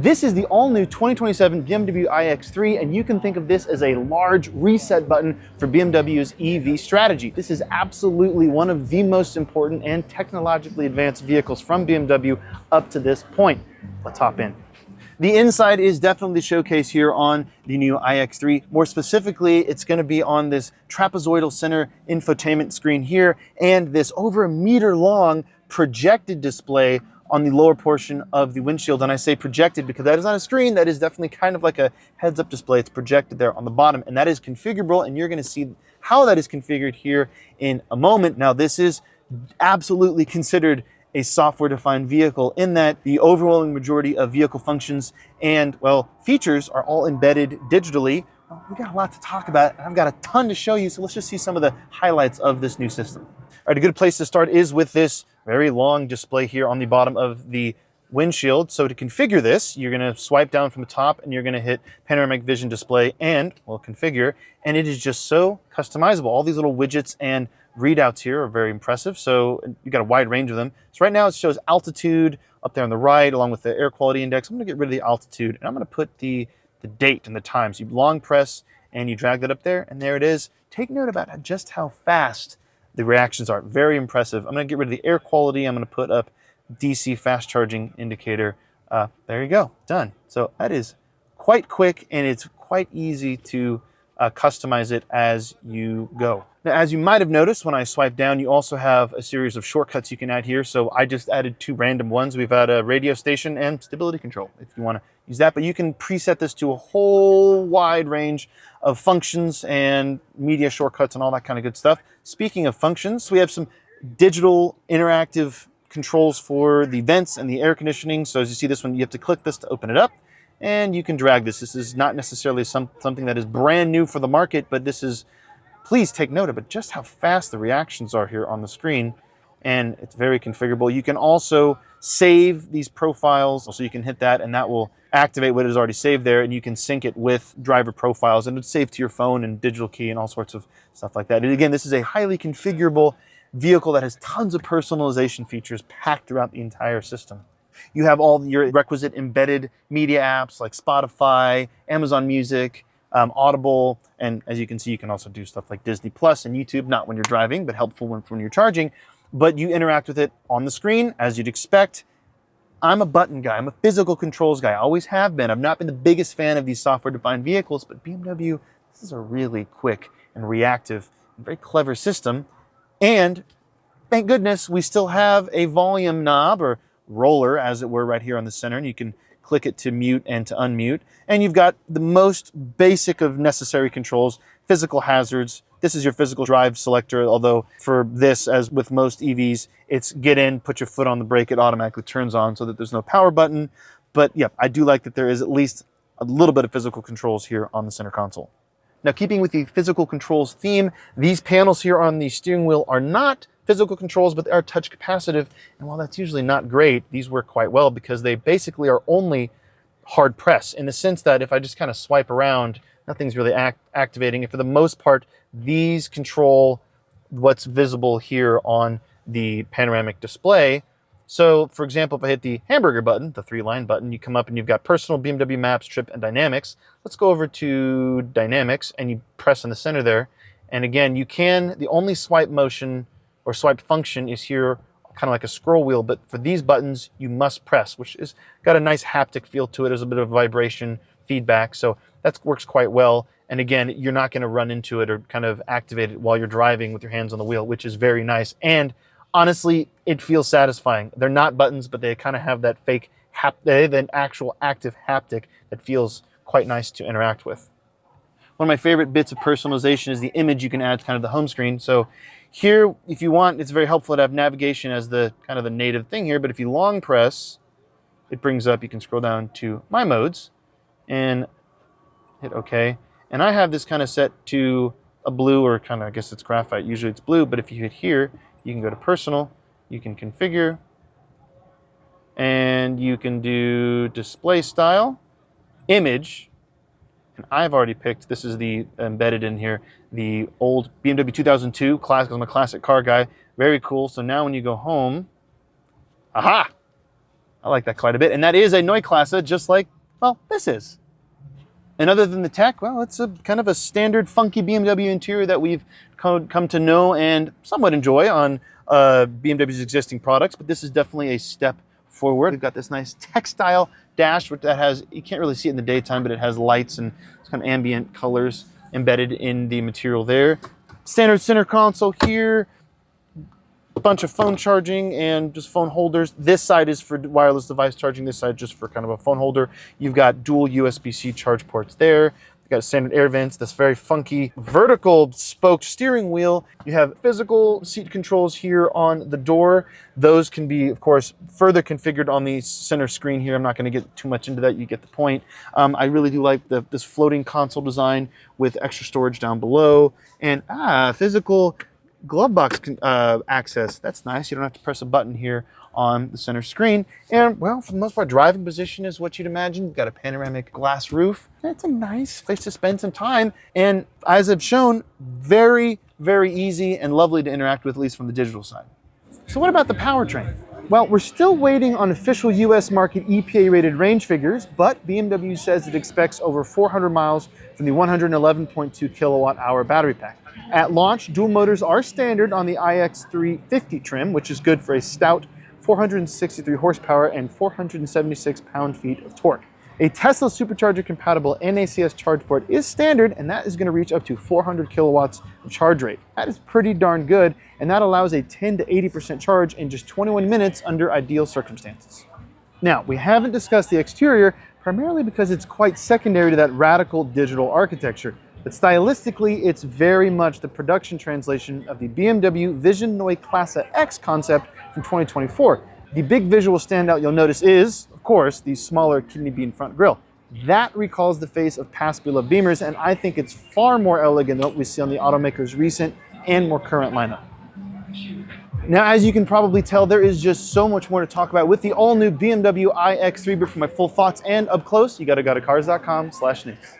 This is the all-new 2027 BMW iX3, and you can think of this as a large reset button for BMW's EV strategy. This is absolutely one of the most important and technologically advanced vehicles from BMW up to this point. Let's hop in. The inside is definitely the showcase here on the new iX3. More specifically, it's going to be on this trapezoidal center infotainment screen here and this over a meter long projected display on the lower portion of the windshield. And I say projected because that is not a screen, that is definitely kind of like a heads-up display. It's projected there on the bottom, and that is configurable, and you're going to see how that is configured here in a moment. Now, this is absolutely considered a software-defined vehicle in that the overwhelming majority of vehicle functions and, well, features are all embedded digitally. Well, we got a lot to talk about, and I've got a ton to show you, so let's just see some of the highlights of this new system. All right, a good place to start is with this very long display here on the bottom of the windshield. So to configure this, you're going to swipe down from the top and you're going to hit Panoramic Vision display and, well, configure. And it is just so customizable. All these little widgets and readouts here are very impressive. So you got a wide range of them. So right now it shows altitude up there on the right along with the air quality index. I'm going to get rid of the altitude and I'm going to put the date and the time. So you long press and you drag that up there and there it is. Take note about just how fast the reactions are. Very impressive. I'm going to get rid of the air quality. I'm going to put up DC fast charging indicator. There you go, done. So that is quite quick and it's quite easy to customize it as you go. Now, as you might have noticed, when I swipe down, you also have a series of shortcuts you can add here. So I just added two random ones. We've had a radio station and stability control if you want to use that, but you can preset this to a whole wide range of functions and media shortcuts and all that kind of good stuff. Speaking of functions, we have some digital interactive controls for the vents and the air conditioning. So as you see this one, you have to click this to open it up and you can drag this. This is not necessarily something that is brand new for the market, but this is, please take note of it, just how fast the reactions are here on the screen. And it's very configurable. You can also save these profiles. So you can hit that and that will activate what is already saved there, and you can sync it with driver profiles and it's saved to your phone and digital key and all sorts of stuff like that. And again, this is a highly configurable vehicle that has tons of personalization features packed throughout the entire system. You have all your requisite embedded media apps like Spotify, Amazon Music, Audible, and as you can see, you can also do stuff like Disney Plus and YouTube, not when you're driving, but helpful when you're charging. But you interact with it on the screen as you'd expect. I'm a button guy. I'm a physical controls guy. I always have been. I've not been the biggest fan of these software-defined vehicles, but BMW, this is a really quick and reactive and very clever system. And thank goodness we still have a volume knob or roller, as it were, right here on the center. And you can click it to mute and to unmute. And you've got the most basic of necessary controls, physical hazards. This is your physical drive selector, although for this, as with most EVs, it's get in, put your foot on the brake, it automatically turns on so that there's no power button. But yeah, I do like that there is at least a little bit of physical controls here on the center console. Now, keeping with the physical controls theme, these panels here on the steering wheel are not physical controls, but they are touch capacitive. And while that's usually not great, these work quite well because they basically are only hard press in the sense that if I just kind of swipe around, nothing's really activating. And for the most part, these control what's visible here on the panoramic display. So for example, if I hit the hamburger button, the 3-line button, you come up and you've got personal, BMW maps, trip, and dynamics. Let's go over to dynamics and you press in the center there. And again, you can, the only swipe motion or swipe function is here, kind of like a scroll wheel, but for these buttons, you must press, which is got a nice haptic feel to it. There's a bit of vibration feedback. So that works quite well. And again, you're not going to run into it or kind of activate it while you're driving with your hands on the wheel, which is very nice. And honestly, it feels satisfying. They're not buttons, but they kind of have that fake, they have an actual active haptic that feels quite nice to interact with. One of my favorite bits of personalization is the image you can add to kind of the home screen. So here, if you want, it's very helpful to have navigation as the kind of the native thing here, but if you long press, it brings up, you can scroll down to My Modes and hit OK. And I have this kind of set to a blue or kind of, I guess it's graphite. Usually it's blue, but if you hit here, you can go to Personal, you can configure, and you can do Display Style, Image, and I've already picked, this is the embedded in here, the old BMW 2002 classic. I'm a classic car guy. Very cool. So now when you go home, aha! I like that quite a bit. And that is a Neue Klasse, just like, well, this is. And other than the tech, well, it's a kind of a standard funky BMW interior that we've come to know and somewhat enjoy on BMW's existing products, but this is definitely a step forward. We've got this nice textile dash, which that has, you can't really see it in the daytime, but it has lights and kind of ambient colors embedded in the material there. Standard center console here, a bunch of phone charging and just phone holders. This side is for wireless device charging, this side just for kind of a phone holder. You've got dual USB-C charge ports there. You've got standard air vents, this very funky vertical spoked steering wheel. You have physical seat controls here on the door. Those can be, of course, further configured on the center screen here. I'm not going to get too much into that, you get the point. I really do like this floating console design with extra storage down below. And physical glove box access. That's nice. You don't have to press a button here on the center screen. And, well, for the most part, driving position is what you'd imagine. You've got a panoramic glass roof. It's a nice place to spend some time. And as I've shown, very, very easy and lovely to interact with, at least from the digital side. So what about the powertrain? Well, we're still waiting on official US market EPA-rated range figures, but BMW says it expects over 400 miles from the 111.2 kilowatt-hour battery pack. At launch, dual motors are standard on the iX3 50 trim, which is good for a stout 463 horsepower and 476 pound-feet of torque. A Tesla supercharger-compatible NACS charge port is standard, and that is going to reach up to 400 kilowatts of charge rate. That is pretty darn good, and that allows a 10 to 80% charge in just 21 minutes under ideal circumstances. Now, we haven't discussed the exterior, primarily because it's quite secondary to that radical digital architecture. But stylistically, it's very much the production translation of the BMW Vision Neue Klasse X concept from 2024. The big visual standout you'll notice is, of course, the smaller kidney bean front grille. That recalls the face of past beloved Beamers, and I think it's far more elegant than what we see on the automaker's recent and more current lineup. Now, as you can probably tell, there is just so much more to talk about with the all-new BMW iX3, but for my full thoughts and up close, you gotta go to Cars.com/news.